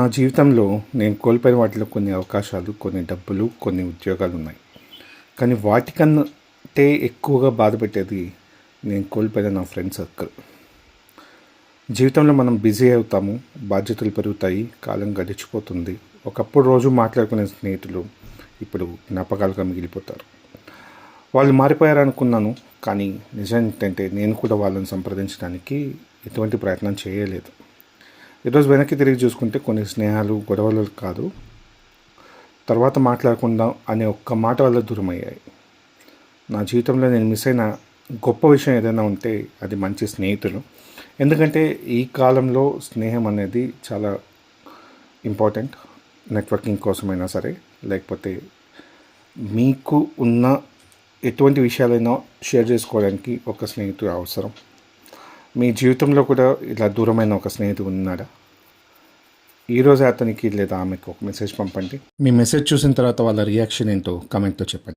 నా జీవితంలో నేను కోల్పోయిన వాటిలో కొన్ని అవకాశాలు, కొన్ని డబ్బులు, కొన్ని ఉద్యోగాలు ఉన్నాయి. కానీ వాటికన్నా ఎక్కువగా బాధపెట్టేది నేను కోల్పోయిన నా ఫ్రెండ్ సర్కిల్. జీవితంలో మనం బిజీ అవుతాము, బాధ్యతలు పెరుగుతాయి, కాలం గడిచిపోతుంది. ఒకప్పుడు రోజు మాట్లాడుకునే స్నేహితులు ఇప్పుడు జ్ఞాపకాలుగా మిగిలిపోతారు. వాళ్ళు మారిపోయారనుకున్నాను, కానీ నిజం ఏంటంటే నేను కూడా వాళ్ళని సంప్రదించడానికి ఎటువంటి ప్రయత్నం చేయలేదు. ఈరోజు వెనక్కి తిరిగి చూసుకుంటే కొన్ని స్నేహాలు గొడవలు కాదు, తర్వాత మాట్లాడకుండా అనే ఒక్క మాట వల్ల దూరం అయ్యాయి. నా జీవితంలో నేను మిస్ అయిన గొప్ప విషయం ఏదైనా ఉంటే అది మంచి స్నేహితులు. ఎందుకంటే ఈ కాలంలో స్నేహం అనేది చాలా ఇంపార్టెంట్. నెట్వర్కింగ్ కోసమైనా సరే, లేకపోతే మీకు ఉన్న ఎటువంటి విషయాలైనా షేర్ చేసుకోవడానికి ఒక స్నేహితుడు అవసరం. మీ జీవితంలో కూడా ఇలా దూరమైన ఒక స్నేహితుడు ఉన్నాడా? ఈరోజు అతనికి లేదా ఆమెకు ఒక మెసేజ్ పంపండి. మీ మెసేజ్ చూసిన తర్వాత వాళ్ళ రియాక్షన్ ఏంటో కామెంట్తో చెప్పండి.